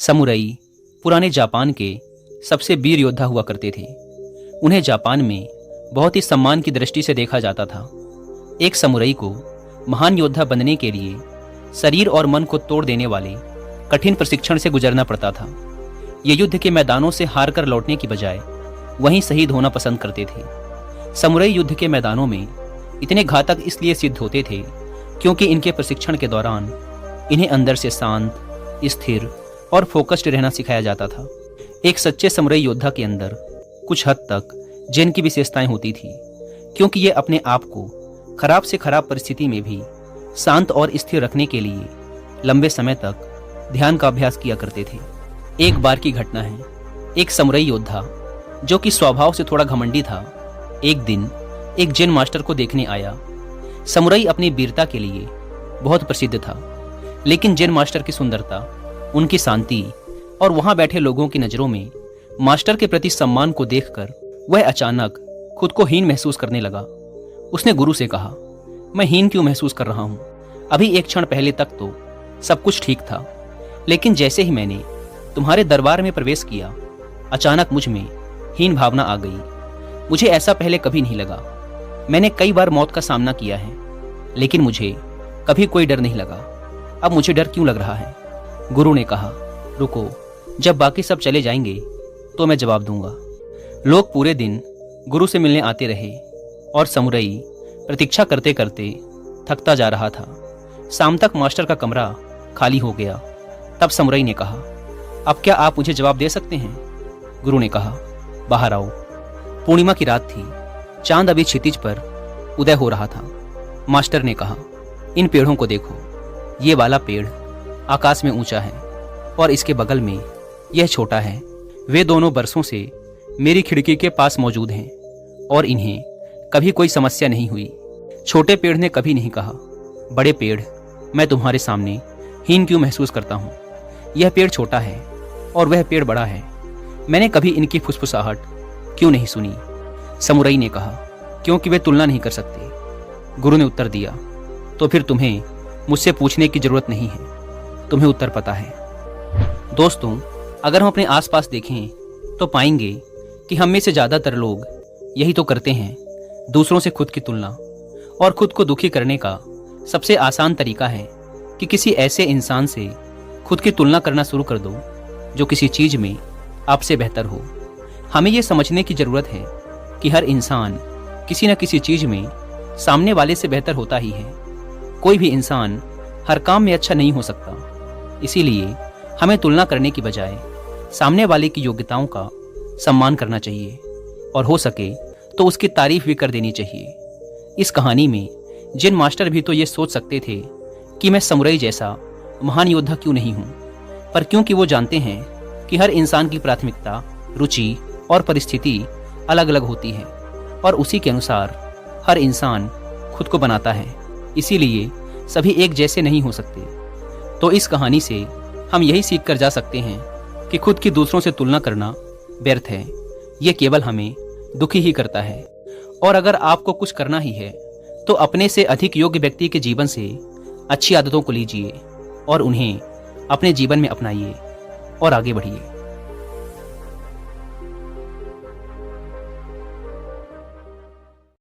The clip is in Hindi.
समुराई पुराने जापान के सबसे वीर योद्धा हुआ करते थे। उन्हें जापान में बहुत ही सम्मान की दृष्टि से देखा जाता था। एक समुराई को महान योद्धा बनने के लिए शरीर और मन को तोड़ देने वाले कठिन प्रशिक्षण से गुजरना पड़ता था। ये युद्ध के मैदानों से हार कर लौटने की बजाय वहीं शहीद होना पसंद करते थे। समुराई युद्ध के मैदानों में इतने घातक इसलिए सिद्ध होते थे क्योंकि इनके प्रशिक्षण के दौरान इन्हें अंदर से शांत, स्थिर और फोकस्ड रहना सिखाया जाता था। एक सच्चे समुराई योद्धा के अंदर कुछ हद तक जेन की विशेषताएं होती थी, क्योंकि ये अपने आप को खराब से खराब परिस्थिति में भी शांत और स्थिर रखने के लिए लंबे समय तक ध्यान का अभ्यास किया करते थे। एक बार की घटना है। एक समुराई योद्धा जो कि स्वभाव से थोड़ा घमंडी था, एक दिन एक जेन मास्टर को देखने आया। समुराई अपनी वीरता के लिए बहुत प्रसिद्ध था, लेकिन जेन मास्टर की सुंदरता, उनकी शांति और वहां बैठे लोगों की नजरों में मास्टर के प्रति सम्मान को देखकर वह अचानक खुद को हीन महसूस करने लगा। उसने गुरु से कहा, मैं हीन क्यों महसूस कर रहा हूं? अभी एक क्षण पहले तक तो सब कुछ ठीक था, लेकिन जैसे ही मैंने तुम्हारे दरबार में प्रवेश किया, अचानक मुझ में हीन भावना आ गई। मुझे ऐसा पहले कभी नहीं लगा। मैंने कई बार मौत का सामना किया है, लेकिन मुझे कभी कोई डर नहीं लगा। अब मुझे डर क्यों लग रहा है? गुरु ने कहा, रुको, जब बाकी सब चले जाएंगे तो मैं जवाब दूंगा। लोग पूरे दिन गुरु से मिलने आते रहे और समुराई प्रतीक्षा करते करते थकता जा रहा था। शाम तक मास्टर का कमरा खाली हो गया। तब समुराई ने कहा, अब क्या आप मुझे जवाब दे सकते हैं? गुरु ने कहा, बाहर आओ। पूर्णिमा की रात थी। चांद अभी क्षितिज पर उदय हो रहा था। मास्टर ने कहा, इन पेड़ों को देखो। ये वाला पेड़ आकाश में ऊंचा है और इसके बगल में यह छोटा है। वे दोनों बरसों से मेरी खिड़की के पास मौजूद हैं और इन्हें कभी कोई समस्या नहीं हुई। छोटे पेड़ ने कभी नहीं कहा, बड़े पेड़, मैं तुम्हारे सामने हीन क्यों महसूस करता हूँ? यह पेड़ छोटा है और वह पेड़ बड़ा है। मैंने कभी इनकी फुसफुसाहट क्यों नहीं सुनी? समुराई ने कहा, क्योंकि वे तुलना नहीं कर सकते। गुरु ने उत्तर दिया, तो फिर तुम्हें मुझसे पूछने की जरूरत नहीं है, तुम्हें उत्तर पता है। दोस्तों, अगर हम अपने आसपास देखें तो पाएंगे कि हम में से ज्यादातर लोग यही तो करते हैं। दूसरों से खुद की तुलना और खुद को दुखी करने का सबसे आसान तरीका है कि किसी ऐसे इंसान से खुद की तुलना करना शुरू कर दो जो किसी चीज में आपसे बेहतर हो। हमें यह समझने की जरूरत है कि हर इंसान किसी न किसी चीज में सामने वाले से बेहतर होता ही है। कोई भी इंसान हर काम में अच्छा नहीं हो सकता। इसीलिए हमें तुलना करने की बजाय सामने वाले की योग्यताओं का सम्मान करना चाहिए और हो सके तो उसकी तारीफ भी कर देनी चाहिए। इस कहानी में जेन मास्टर भी तो ये सोच सकते थे कि मैं समुराई जैसा महान योद्धा क्यों नहीं हूँ, पर क्योंकि वो जानते हैं कि हर इंसान की प्राथमिकता, रुचि और परिस्थिति अलग अलग होती है और उसी के अनुसार हर इंसान खुद को बनाता है। इसीलिए सभी एक जैसे नहीं हो सकते। तो इस कहानी से हम यही सीख कर जा सकते हैं कि खुद की दूसरों से तुलना करना व्यर्थ है। ये केवल हमें दुखी ही करता है। और अगर आपको कुछ करना ही है तो अपने से अधिक योग्य व्यक्ति के जीवन से अच्छी आदतों को लीजिए और उन्हें अपने जीवन में अपनाइए और आगे बढ़िए।